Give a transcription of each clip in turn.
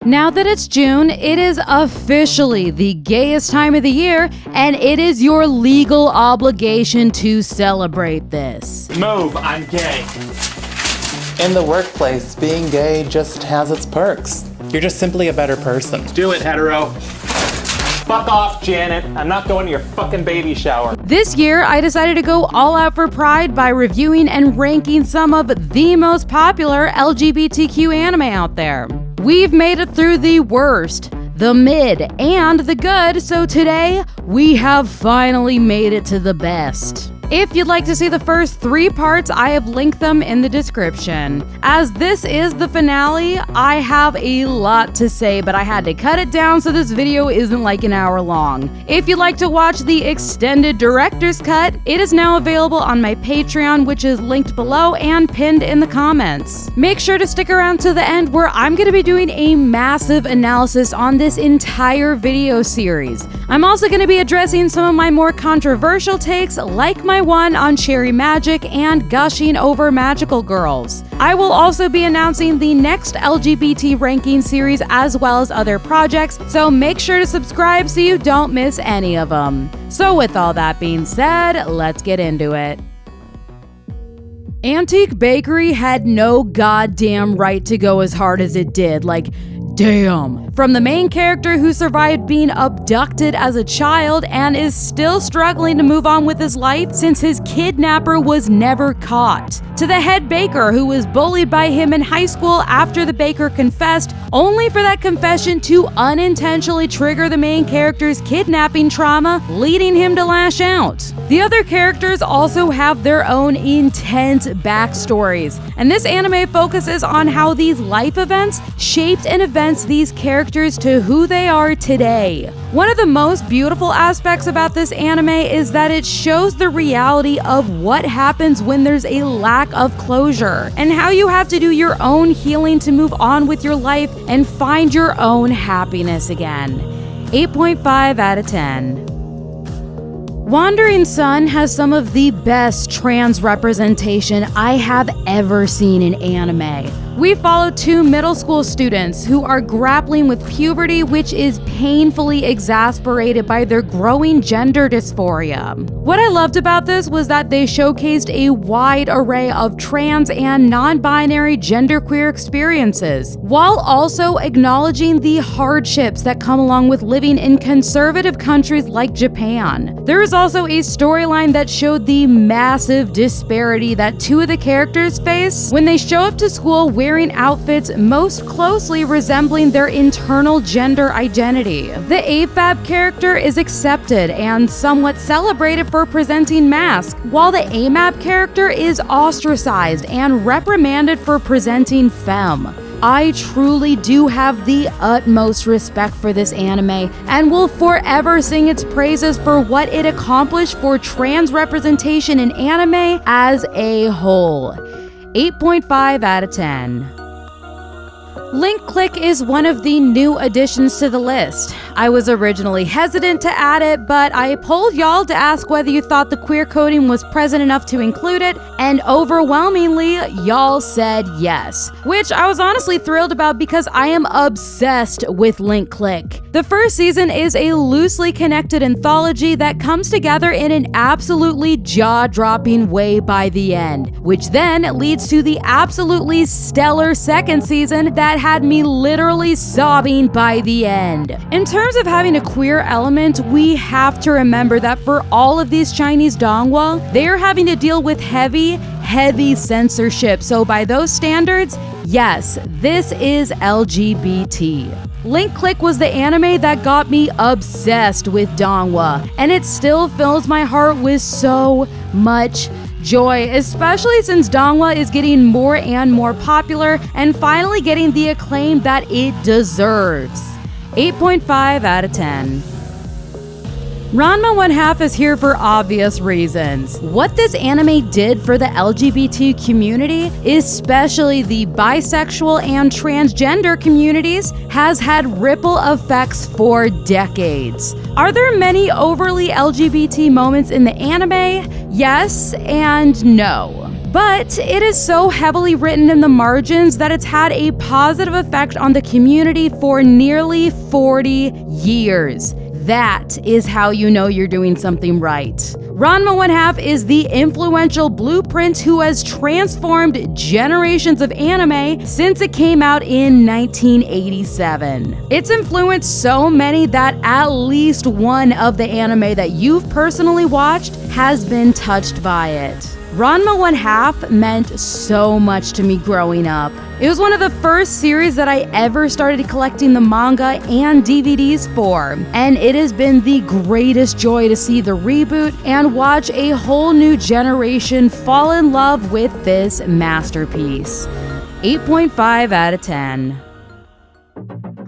Now that it's June, it is officially the gayest time of the year, and it is your legal obligation to celebrate this. Move, I'm gay. In the workplace, being gay just has its perks. You're just simply a better person. Do it, hetero. Fuck off, Janet. I'm not going to your fucking baby shower. This year, I decided to go all out for Pride by reviewing and ranking some of the most popular LGBTQ anime out there. We've made it through the worst, the mid, and the good, so today, we have finally made it to the best. If you'd like to see the first 3 parts, I have linked them in the description. As this is the finale, I have a lot to say, but I had to cut it down so this video isn't like an hour long. If you'd like to watch the extended director's cut, it is now available on my Patreon, which is linked below and pinned in the comments. Make sure to stick around to the end where I'm going to be doing a massive analysis on this entire video series. I'm also going to be addressing some of my more controversial takes, like my one on cherry magic and gushing over magical girls. I will also be announcing the next LGBT ranking series as well as other projects, so make sure to subscribe so you don't miss any of them. So with all that being said, let's get into it. Antique Bakery had no goddamn right to go as hard as it did, like, damn. From the main character who survived being abducted as a child and is still struggling to move on with his life since his kidnapper was never caught, to the head baker who was bullied by him in high school after the baker confessed, only for that confession to unintentionally trigger the main character's kidnapping trauma, leading him to lash out. The other characters also have their own intense backstories, and this anime focuses on how these life events shaped and events these characters to who they are today. One of the most beautiful aspects about this anime is that it shows the reality of what happens when there's a lack of closure, and how you have to do your own healing to move on with your life and find your own happiness again. 8.5 out of 10. Wandering Sun has some of the best trans representation I have ever seen in anime. We follow 2 middle school students who are grappling with puberty, which is painfully exacerbated by their growing gender dysphoria. What I loved about this was that they showcased a wide array of trans and non-binary genderqueer experiences, while also acknowledging the hardships that come along with living in conservative countries like Japan. There is also a storyline that showed the massive disparity that 2 of the characters face when they show up to school wearing outfits most closely resembling their internal gender identity. The AFAB character is accepted and somewhat celebrated for presenting masks, while the AMAB character is ostracized and reprimanded for presenting femme. I truly do have the utmost respect for this anime and will forever sing its praises for what it accomplished for trans representation in anime as a whole. 8.5 out of 10. Link Click is one of the new additions to the list. I was originally hesitant to add it, but I polled y'all to ask whether you thought the queer coding was present enough to include it, and overwhelmingly, y'all said yes. Which I was honestly thrilled about because I am obsessed with Link Click. The first season is a loosely connected anthology that comes together in an absolutely jaw-dropping way by the end, which then leads to the absolutely stellar second season that had me literally sobbing by the end. In terms of having a queer element, we have to remember that for all of these Chinese donghua, they are having to deal with heavy censorship. So by those standards, yes, this is LGBT. Link Click was the anime that got me obsessed with donghua, and it still fills my heart with so much joy, especially since donghua is getting more and more popular and finally getting the acclaim that it deserves. 8.5 out of 10. Ranma One Half is here for obvious reasons. What this anime did for the LGBT community, especially the bisexual and transgender communities, has had ripple effects for decades. Are there many overly LGBT moments in the anime? Yes and no. But it is so heavily written in the margins that it's had a positive effect on the community for nearly 40 years. That is how you know you're doing something right. Ranma One Half is the influential blueprint who has transformed generations of anime since it came out in 1987. It's influenced so many that at least one of the anime that you've personally watched has been touched by it. Ranma One Half meant so much to me growing up. It was one of the first series that I ever started collecting the manga and DVDs for, and it has been the greatest joy to see the reboot and watch a whole new generation fall in love with this masterpiece. 8.5 out of 10.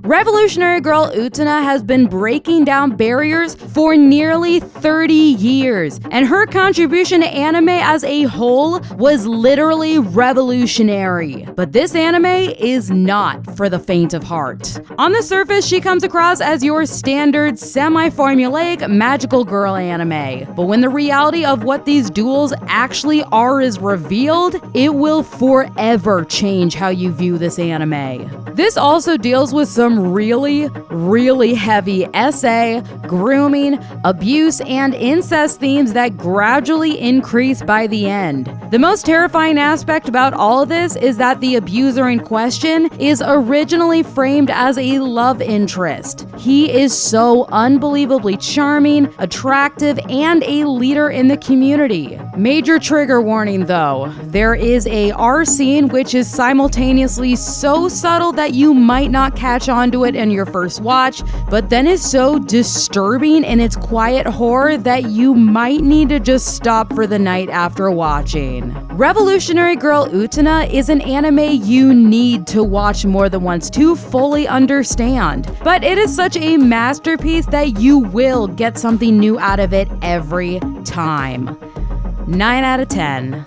Revolutionary Girl Utena has been breaking down barriers for nearly 30 years, and her contribution to anime as a whole was literally revolutionary. But this anime is not for the faint of heart. On the surface, she comes across as your standard semi-formulaic magical girl anime, but when the reality of what these duels actually are is revealed, it will forever change how you view this anime. This also deals with some really heavy SA, grooming, abuse, and incest themes that gradually increase by the end. The most terrifying aspect about all of this is that the abuser in question is originally framed as a love interest. He is so unbelievably charming, attractive, and a leader in the community. Major trigger warning though, there is a R scene which is simultaneously so subtle that you might not catch on to it in your first watch, but then is so disturbing in its quiet horror that you might need to just stop for the night after watching. Revolutionary Girl Utena is an anime you need to watch more than once to fully understand, but it is such a masterpiece that you will get something new out of it every time. 9 out of 10.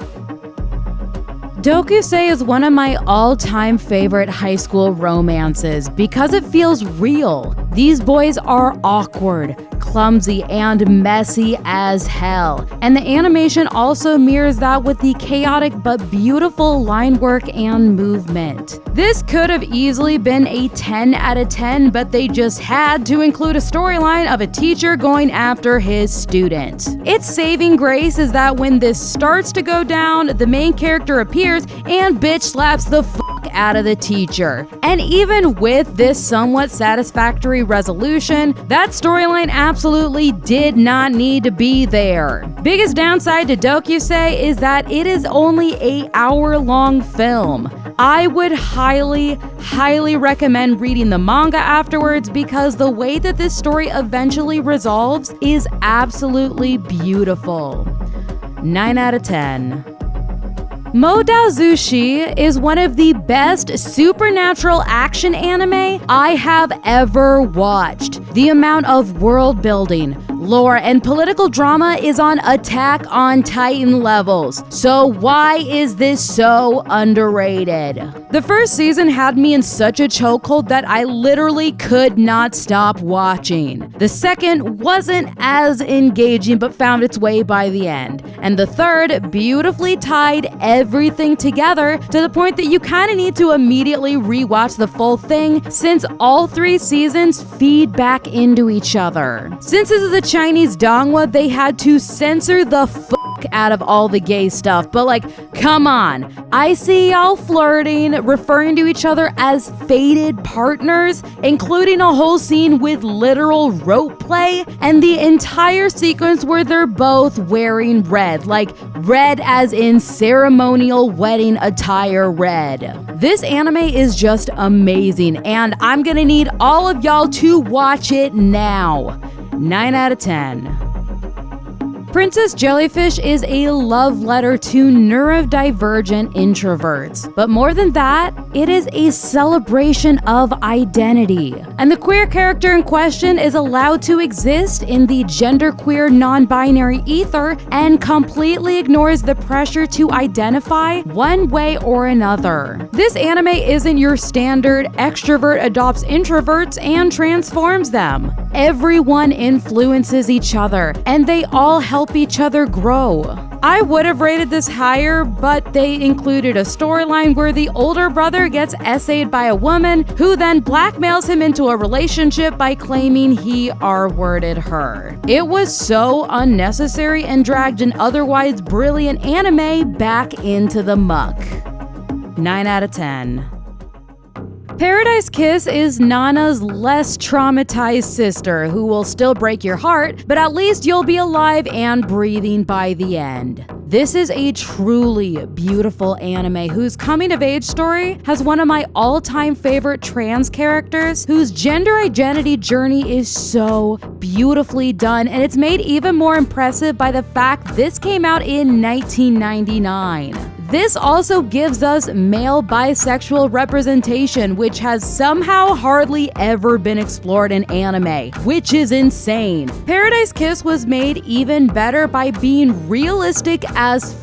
Dokusei is one of my all-time favorite high school romances because it feels real. These boys are awkward, clumsy, and messy as hell. And the animation also mirrors that with the chaotic but beautiful line work and movement. This could have easily been a 10 out of 10, but they just had to include a storyline of a teacher going after his student. Its saving grace is that when this starts to go down, the main character appears and bitch slaps the fuck out of the teacher. And even with this somewhat satisfactory resolution, that storyline absolutely did not need to be there. Biggest downside to Dokusei is that it is only an hour-long film. I would highly recommend reading the manga afterwards because the way that this story eventually resolves is absolutely beautiful. 9 out of 10. Modouzushi is one of the best supernatural action anime I have ever watched. The amount of world building, lore, and political drama is on Attack on Titan levels. So why is this so underrated? The first season had me in such a chokehold that I literally could not stop watching. The second wasn't as engaging but found its way by the end. And the third beautifully tied everything together to the point that you kind of need to immediately rewatch the full thing since all 3 seasons feed back into each other. Since this is a Chinese donghua, they had to censor the fuck out of all the gay stuff, but like, come on. I see y'all flirting, referring to each other as fated partners, including a whole scene with literal rope play, and the entire sequence where they're both wearing red, like red as in ceremonial wedding attire red. This anime is just amazing, and I'm gonna need all of y'all to watch it now. 9 out of 10. Princess Jellyfish is a love letter to neurodivergent introverts. But more than that, it is a celebration of identity. And the queer character in question is allowed to exist in the genderqueer non-binary ether and completely ignores the pressure to identify one way or another. This anime isn't your standard extrovert adopts introverts and transforms them. Everyone influences each other, and they all help each other grow. I would have rated this higher, but they included a storyline where the older brother gets essayed by a woman who then blackmails him into a relationship by claiming he R-worded her. It was so unnecessary and dragged an otherwise brilliant anime back into the muck. 9 out of 10. Paradise Kiss is Nana's less traumatized sister who will still break your heart, but at least you'll be alive and breathing by the end. This is a truly beautiful anime whose coming-of-age story has one of my all-time favorite trans characters whose gender identity journey is so beautifully done, and it's made even more impressive by the fact this came out in 1999. This also gives us male bisexual representation, which has somehow hardly ever been explored in anime, which is insane. Paradise Kiss was made even better by being realistic as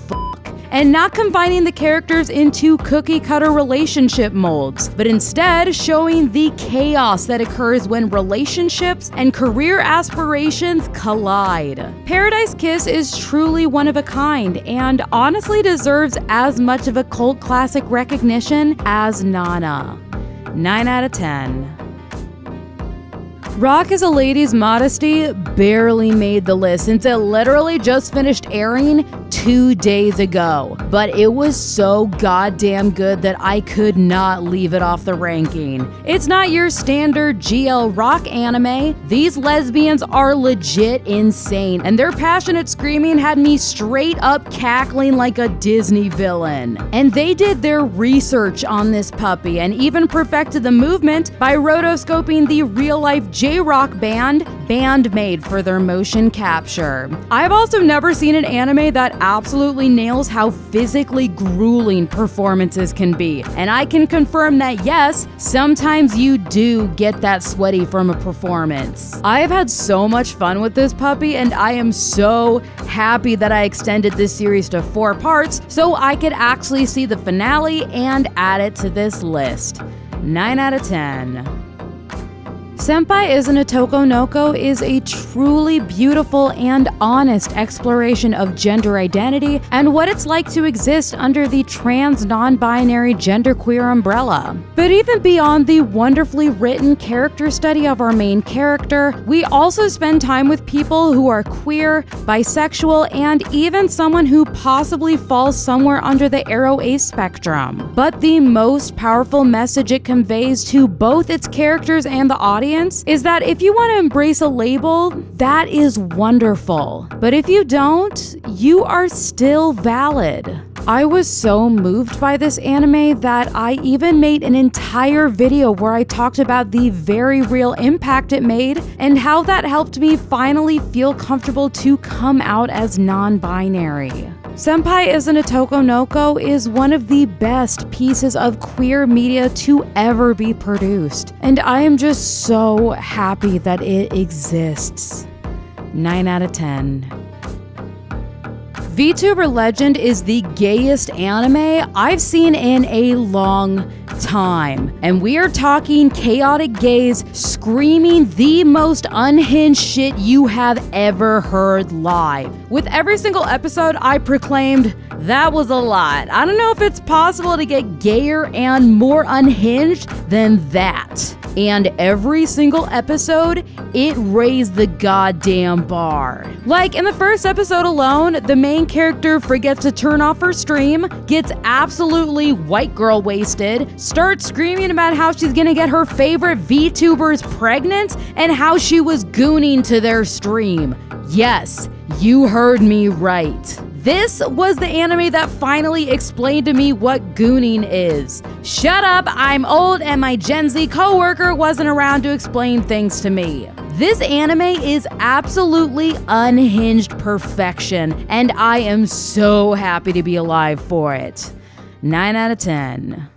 and not combining the characters into cookie-cutter relationship molds, but instead showing the chaos that occurs when relationships and career aspirations collide. Paradise Kiss is truly one of a kind, and honestly deserves as much of a cult classic recognition as Nana. 9 out of 10. Rock is a Lady's Modesty barely made the list since it literally just finished airing 2 days ago, but it was so goddamn good that I could not leave it off the ranking. It's not your standard GL rock anime. These lesbians are legit insane, and their passionate screaming had me straight up cackling like a Disney villain. And they did their research on this puppy and even perfected the movement by rotoscoping the real-life J-Rock band made for their motion capture. I've also never seen an anime that absolutely nails how physically grueling performances can be, and I can confirm that yes, sometimes you do get that sweaty from a performance. I've had so much fun with this puppy, and I am so happy that I extended this series to 4 parts so I could actually see the finale and add it to this list. 9 out of 10. Senpai Isn't a Tokonoko is a truly beautiful and honest exploration of gender identity and what it's like to exist under the trans non-binary genderqueer umbrella. But even beyond the wonderfully written character study of our main character, we also spend time with people who are queer, bisexual, and even someone who possibly falls somewhere under the aro ace spectrum. But the most powerful message it conveys to both its characters and the audience is that if you want to embrace a label, that is wonderful. But if you don't, you are still valid. I was so moved by this anime that I even made an entire video where I talked about the very real impact it made and how that helped me finally feel comfortable to come out as non-binary. Senpai Isn't a Tokonoko is one of the best pieces of queer media to ever be produced, and I am just so happy that it exists. 9 out of 10. VTuber Legend is the gayest anime I've seen in a long time, and we are talking chaotic gays screaming the most unhinged shit you have ever heard live. With every single episode, I proclaimed, that was a lot. I don't know if it's possible to get gayer and more unhinged than that. And every single episode, it raised the goddamn bar. Like in the first episode alone, the main character forgets to turn off her stream, gets absolutely white girl wasted, starts screaming about how she's gonna get her favorite VTubers pregnant, and how she was gooning to their stream. Yes, you heard me right. This was the anime that finally explained to me what gooning is. Shut up, I'm old and my Gen Z coworker wasn't around to explain things to me. This anime is absolutely unhinged perfection, and I am so happy to be alive for it. 9 out of 10.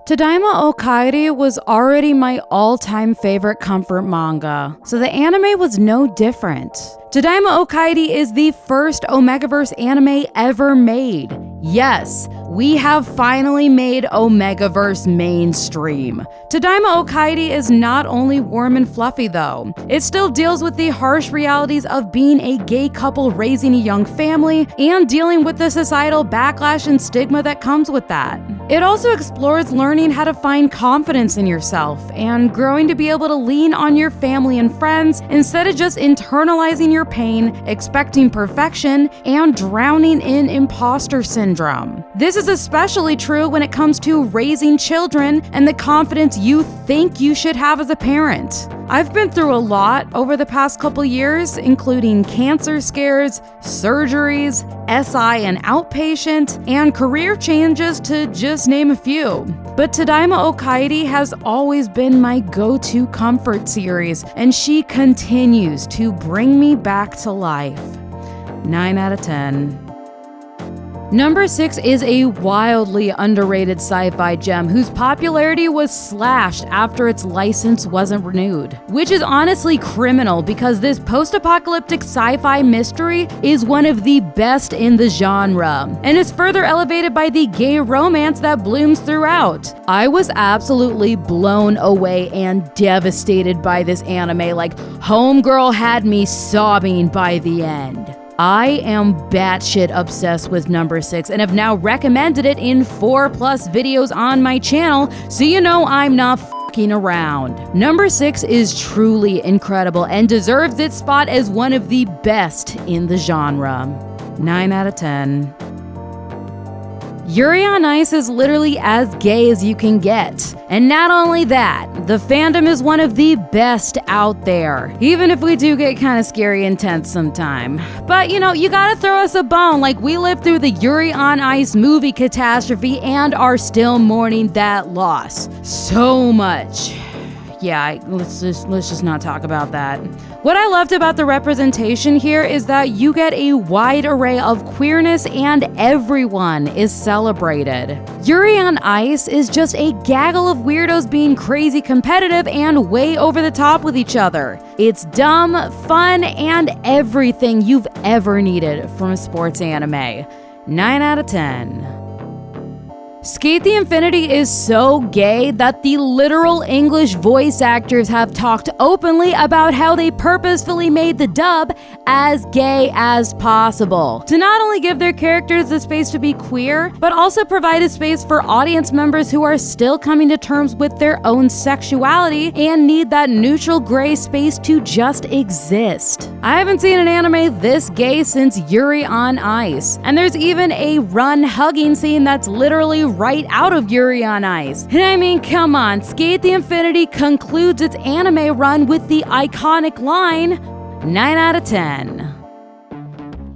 Tadaima o Kairi was already my all-time favorite comfort manga, so the anime was no different. Tadaima o Kairi is the first Omegaverse anime ever made. Yes, we have finally made Omegaverse mainstream. Tadaima Okaide is not only warm and fluffy though. It still deals with the harsh realities of being a gay couple raising a young family and dealing with the societal backlash and stigma that comes with that. It also explores learning how to find confidence in yourself and growing to be able to lean on your family and friends instead of just internalizing your pain, expecting perfection, and drowning in imposter syndrome. This is especially true when it comes to raising children and the confidence you think you should have as a parent. I've been through a lot over the past couple years, including cancer scares, surgeries, SI and outpatient, and career changes to just name a few. But Tadaima Okaide has always been my go-to comfort series, and she continues to bring me back to life. 9 out of 10. Number 6 is a wildly underrated sci-fi gem whose popularity was slashed after its license wasn't renewed. Which is honestly criminal because this post-apocalyptic sci-fi mystery is one of the best in the genre, and is further elevated by the gay romance that blooms throughout. I was absolutely blown away and devastated by this anime, like homegirl had me sobbing by the end. I am batshit obsessed with number 6 and have now recommended it in 4+ videos on my channel, so you know I'm not fucking around. Number 6 is truly incredible and deserves its spot as one of the best in the genre. 9 out of 10. Yuri on Ice is literally as gay as you can get. And not only that, the fandom is one of the best out there, even if we do get kind of scary and tense sometime. But you know, you gotta throw us a bone, like we lived through the Yuri on Ice movie catastrophe and are still mourning that loss. So much. Yeah, let's just not talk about that. What I loved about the representation here is that you get a wide array of queerness and everyone is celebrated. Yuri on Ice is just a gaggle of weirdos being crazy competitive and way over the top with each other. It's dumb, fun, and everything you've ever needed from a sports anime. 9 out of 10. Skate the Infinity is so gay that the literal English voice actors have talked openly about how they purposefully made the dub as gay as possible, to not only give their characters the space to be queer, but also provide a space for audience members who are still coming to terms with their own sexuality and need that neutral gray space to just exist. I haven't seen an anime this gay since Yuri on Ice, and there's even a run hugging scene that's literally right out of Yuri on Ice. And I mean, come on, Skate the Infinity concludes its anime run with the iconic line, 9 out of 10.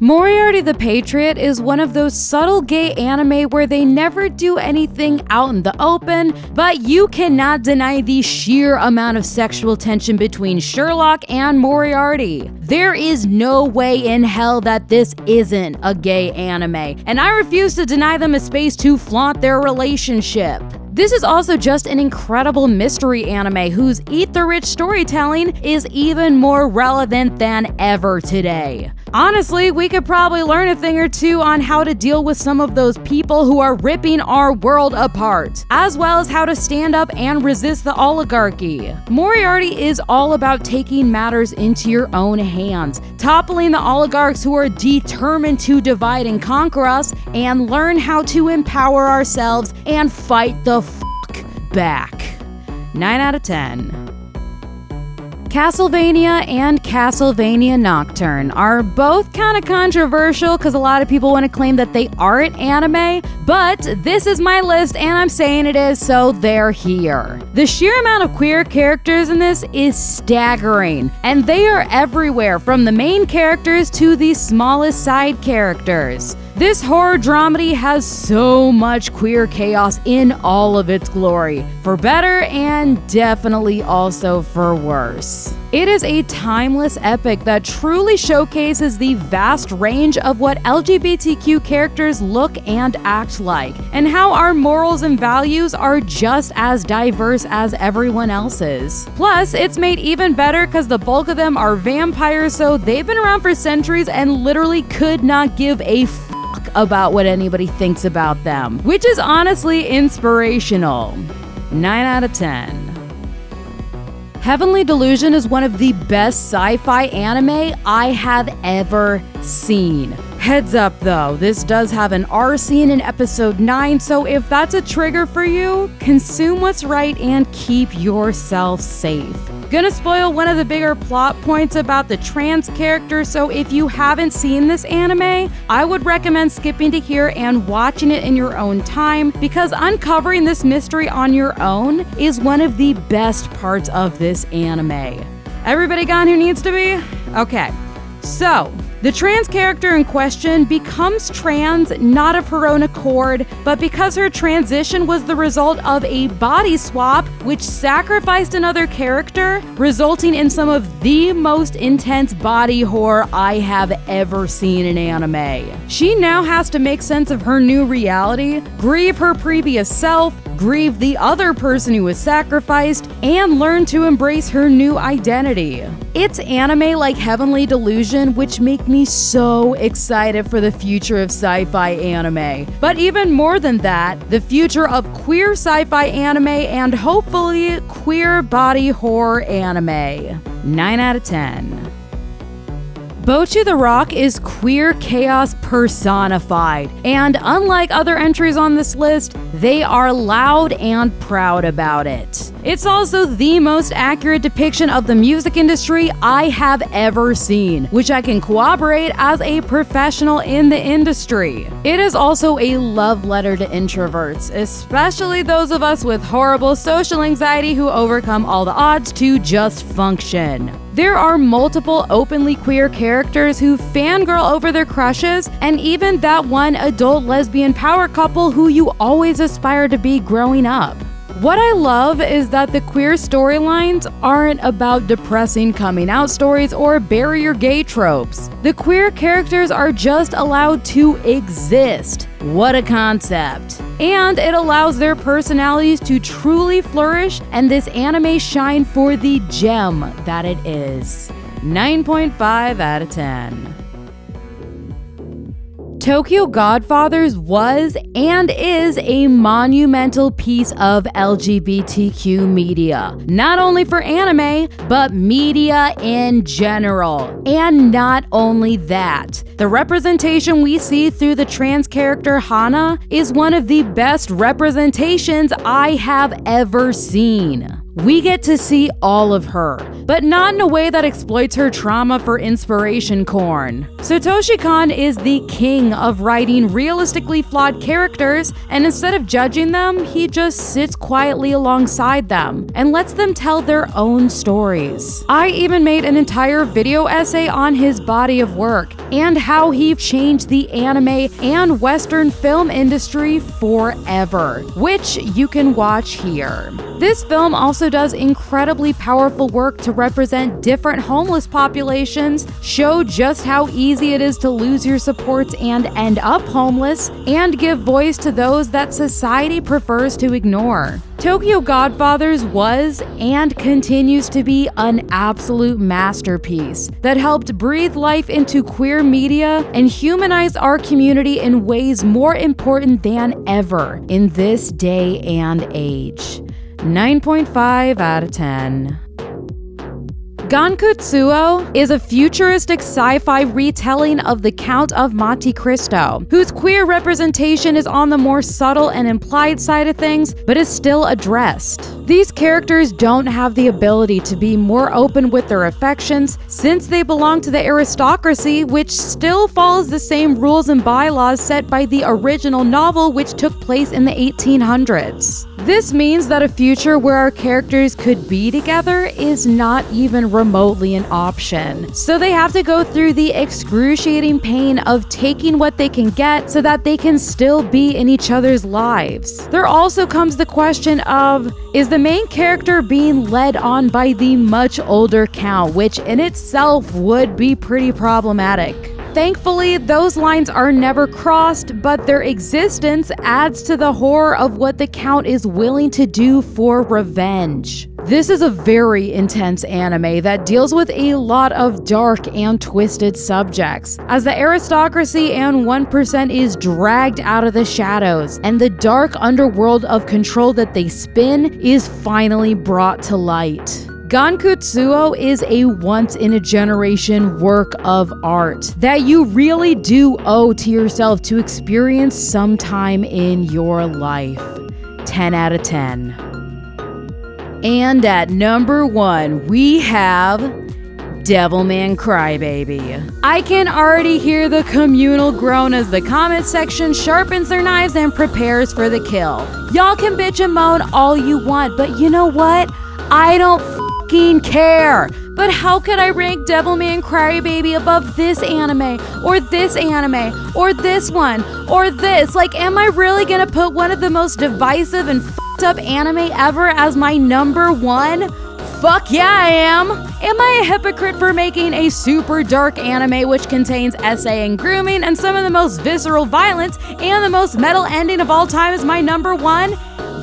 Moriarty the Patriot is one of those subtle gay anime where they never do anything out in the open, but you cannot deny the sheer amount of sexual tension between Sherlock and Moriarty. There is no way in hell that this isn't a gay anime, and I refuse to deny them a space to flaunt their relationship. This is also just an incredible mystery anime whose ether-rich storytelling is even more relevant than ever today. Honestly, we could probably learn a thing or two on how to deal with some of those people who are ripping our world apart, as well as how to stand up and resist the oligarchy. Moriarty is all about taking matters into your own hands, toppling the oligarchs who are determined to divide and conquer us, and learn how to empower ourselves and fight the fuck back. 9 out of 10. Castlevania and Castlevania Nocturne are both kind of controversial because a lot of people want to claim that they aren't anime, but this is my list and I'm saying it is, so they're here. The sheer amount of queer characters in this is staggering, and they are everywhere from the main characters to the smallest side characters. This horror dramedy has so much queer chaos in all of its glory, for better and definitely also for worse. It is a timeless epic that truly showcases the vast range of what LGBTQ characters look and act like, and how our morals and values are just as diverse as everyone else's. Plus, it's made even better because the bulk of them are vampires, so they've been around for centuries and literally could not give a fuck about what anybody thinks about them, which is honestly inspirational. 9 out of 10. Heavenly Delusion is one of the best sci-fi anime I have ever seen. Heads up though, this does have an R scene in episode 9, so if that's a trigger for you, consume what's right and keep yourself safe. Gonna spoil one of the bigger plot points about the trans character, so if you haven't seen this anime, I would recommend skipping to here and watching it in your own time, because uncovering this mystery on your own is one of the best parts of this anime. Everybody gone who needs to be? Okay, so the trans character in question becomes trans not of her own accord, but because her transition was the result of a body swap which sacrificed another character, resulting in some of the most intense body horror I have ever seen in anime. She now has to make sense of her new reality, grieve her previous self, grieve the other person who was sacrificed, and learn to embrace her new identity. It's anime like Heavenly Delusion which make me so excited for the future of sci-fi anime. But even more than that, the future of queer sci-fi anime and hopefully queer body horror anime. 9 out of 10. Bocchi the Rock is queer chaos personified, and unlike other entries on this list, they are loud and proud about it. It's also the most accurate depiction of the music industry I have ever seen, which I can corroborate as a professional in the industry. It is also a love letter to introverts, especially those of us with horrible social anxiety who overcome all the odds to just function. There are multiple openly queer characters who fangirl over their crushes, and even that one adult lesbian power couple who you always aspire to be growing up. What I love is that the queer storylines aren't about depressing coming out stories or bury your gay tropes. The queer characters are just allowed to exist. What a concept. And it allows their personalities to truly flourish and this anime shine for the gem that it is. 9.5 out of 10. Tokyo Godfathers was and is a monumental piece of LGBTQ media, not only for anime, but media in general. And not only that, the representation we see through the trans character Hana is one of the best representations I have ever seen. We get to see all of her, but not in a way that exploits her trauma for inspiration corn. Satoshi Kon is the king of writing realistically flawed characters, and instead of judging them, he just sits quietly alongside them and lets them tell their own stories. I even made an entire video essay on his body of work and how he changed the anime and Western film industry forever, which you can watch here. This film also does incredibly powerful work to represent different homeless populations, show just how easy it is to lose your supports and end up homeless, and give voice to those that society prefers to ignore. Tokyo Godfathers was and continues to be an absolute masterpiece that helped breathe life into queer media and humanize our community in ways more important than ever in this day and age. 9.5 out of 10. Gankutsuo is a futuristic sci-fi retelling of The Count of Monte Cristo, whose queer representation is on the more subtle and implied side of things, but is still addressed. These characters don't have the ability to be more open with their affections since they belong to the aristocracy, which still follows the same rules and bylaws set by the original novel, which took place in the 1800s. This means that a future where our characters could be together is not even remotely an option. So they have to go through the excruciating pain of taking what they can get so that they can still be in each other's lives. There also comes the question of, is the main character being led on by the much older Count, which in itself would be pretty problematic. Thankfully, those lines are never crossed, but their existence adds to the horror of what the Count is willing to do for revenge. This is a very intense anime that deals with a lot of dark and twisted subjects, as the aristocracy and 1% is dragged out of the shadows, and the dark underworld of control that they spin is finally brought to light. Gankutsuo is a once-in-a-generation work of art that you really do owe to yourself to experience sometime in your life. 10 out of 10. And at number 1, we have Devilman Crybaby. I can already hear the communal groan as the comment section sharpens their knives and prepares for the kill. Y'all can bitch and moan all you want, but you know what? I don't fucking care. But how could I rank Devilman Crybaby above this anime, or this anime, or this one, or this? Like, am I really gonna put one of the most divisive and fucked up anime ever as my number 1? Fuck yeah, I am! Am I a hypocrite for making a super dark anime which contains SA and grooming and some of the most visceral violence and the most metal ending of all time as my number 1?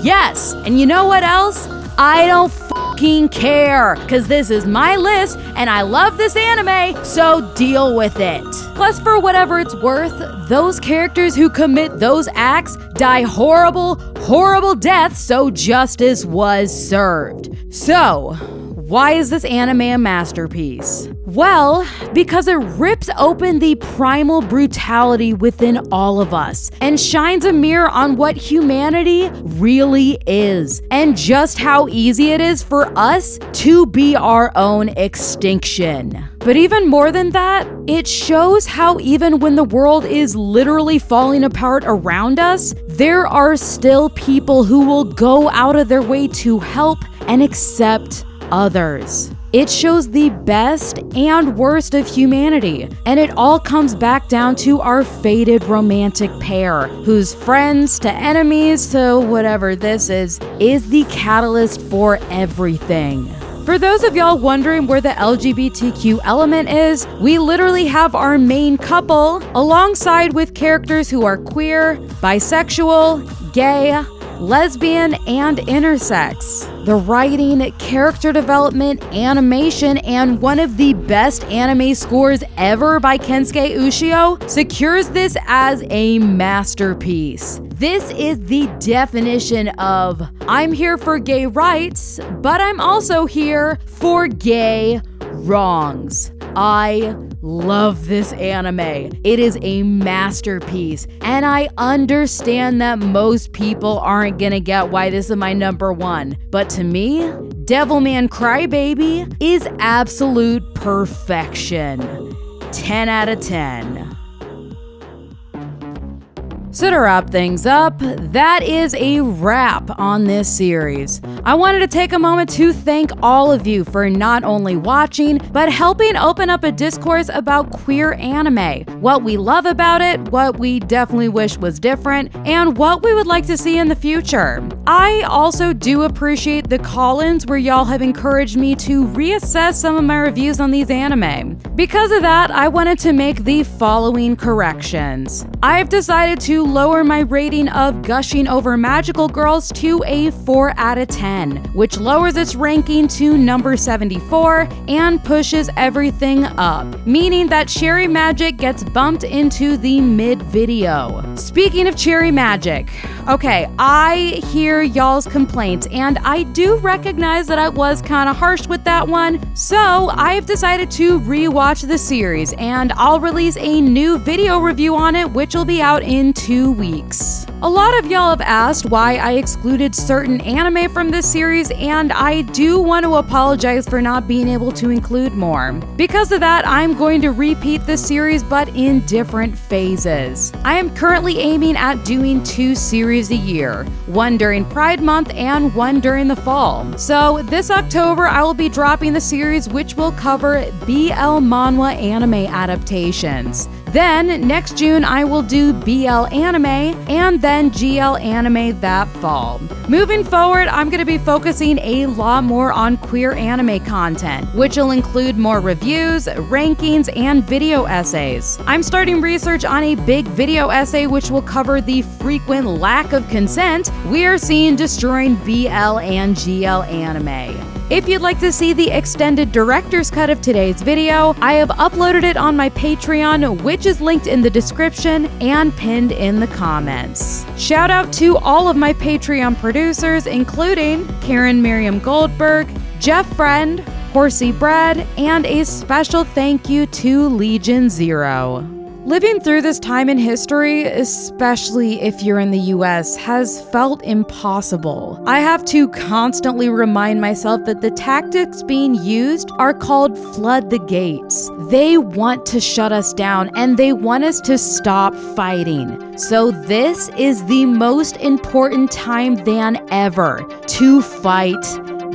Yes, and you know what else? I don't fucking care, cause this is my list and I love this anime, so deal with it. Plus, for whatever it's worth, those characters who commit those acts die horrible, horrible deaths, so justice was served. So, why is this anime a masterpiece? Well, because it rips open the primal brutality within all of us and shines a mirror on what humanity really is and just how easy it is for us to be our own extinction. But even more than that, it shows how even when the world is literally falling apart around us, there are still people who will go out of their way to help and accept others. It shows the best and worst of humanity, and it all comes back down to our fated romantic pair, whose friends to enemies to whatever this is the catalyst for everything. For those of y'all wondering where the LGBTQ element is, we literally have our main couple alongside with characters who are queer, bisexual, gay, lesbian, and intersex. The writing, character development, animation, and one of the best anime scores ever by Kensuke Ushio secures this as a masterpiece. This is the definition of I'm here for gay rights, but I'm also here for gay wrongs. I love this anime. It is a masterpiece, and I understand that most people aren't gonna get why this is my number 1. But to me, Devilman Crybaby is absolute perfection. 10 out of 10. So to wrap things up, that is a wrap on this series. I wanted to take a moment to thank all of you for not only watching, but helping open up a discourse about queer anime, what we love about it, what we definitely wish was different, and what we would like to see in the future. I also do appreciate the call-ins where y'all have encouraged me to reassess some of my reviews on these anime. Because of that, I wanted to make the following corrections. I've decided to lower my rating of Gushing Over Magical Girls to a 4 out of 10, which lowers its ranking to number 74 and pushes everything up, meaning that Cherry Magic gets bumped into the mid-video. Speaking of Cherry Magic, okay, I hear y'all's complaints, and I do recognize that I was kind of harsh with that one, so I've decided to rewatch the series, and I'll release a new video review on it, which will be out in 2 weeks. A lot of y'all have asked why I excluded certain anime from this series, and I do want to apologize for not being able to include more. Because of that, I'm going to repeat this series, but in different phases. I am currently aiming at doing 2 series a year, one during Pride Month and one during the fall. So this October, I will be dropping the series which will cover BL manhwa anime adaptations. Then next June I will do BL anime and then GL anime that fall. Moving forward, I'm going to be focusing a lot more on queer anime content, which will include more reviews, rankings, and video essays. I'm starting research on a big video essay which will cover the frequent lack of consent we are seeing destroying BL and GL anime. If you'd like to see the extended director's cut of today's video, I have uploaded it on my Patreon, which is linked in the description and pinned in the comments. Shout out to all of my Patreon producers, including Karen Miriam Goldberg, Jeff Friend, Horsey Bread, and a special thank you to Legion Zero. Living through this time in history, especially if you're in the US, has felt impossible. I have to constantly remind myself that the tactics being used are called flood the gates. They want to shut us down and they want us to stop fighting. So this is the most important time than ever to fight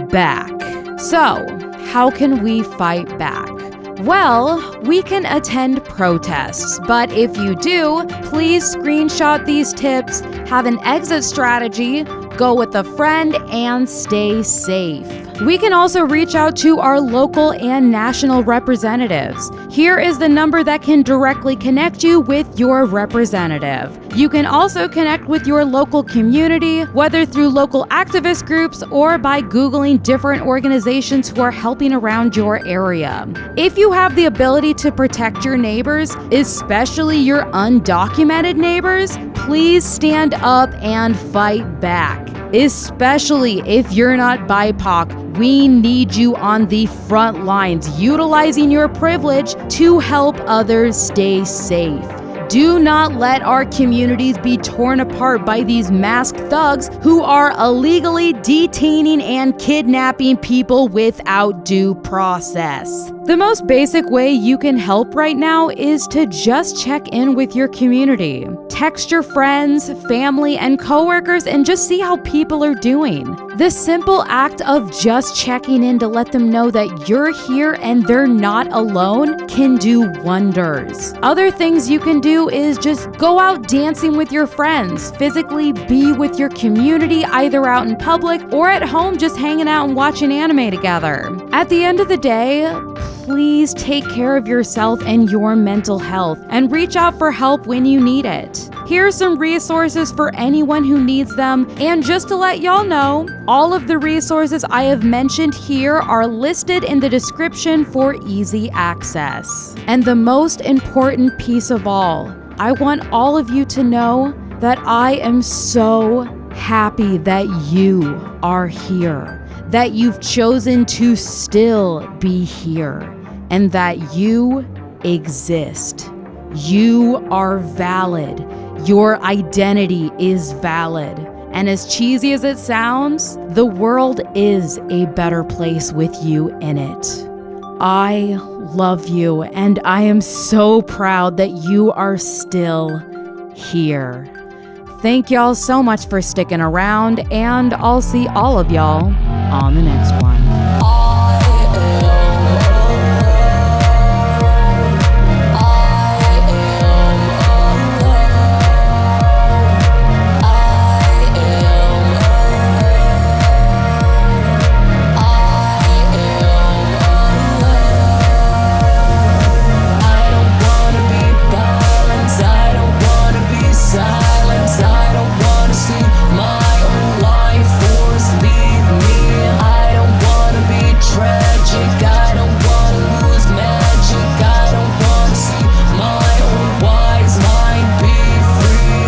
back. So, how can we fight back? Well, we can attend protests, but if you do, please screenshot these tips, have an exit strategy, go with a friend, and stay safe. We can also reach out to our local and national representatives. Here is the number that can directly connect you with your representative. You can also connect with your local community, whether through local activist groups or by Googling different organizations who are helping around your area. If you have the ability to protect your neighbors, especially your undocumented neighbors, please stand up and fight back. Especially if you're not BIPOC, we need you on the front lines, utilizing your privilege to help others stay safe. Do not let our communities be torn apart by these masked thugs who are illegally detaining and kidnapping people without due process. The most basic way you can help right now is to just check in with your community. Text your friends, family, and coworkers and just see how people are doing. The simple act of just checking in to let them know that you're here and they're not alone can do wonders. Other things you can do is just go out dancing with your friends, physically be with your community either out in public or at home just hanging out and watching anime together. At the end of the day, please take care of yourself and your mental health and reach out for help when you need it. Here are some resources for anyone who needs them, and just to let y'all know, all of the resources I have mentioned here are listed in the description for easy access. And the most important piece of all, I want all of you to know that I am so happy that you are here, that you've chosen to still be here, and that you exist. You are valid. Your identity is valid. And as cheesy as it sounds, the world is a better place with you in it. I love you, and I am so proud that you are still here. Thank y'all so much for sticking around, and I'll see all of y'all on the next one.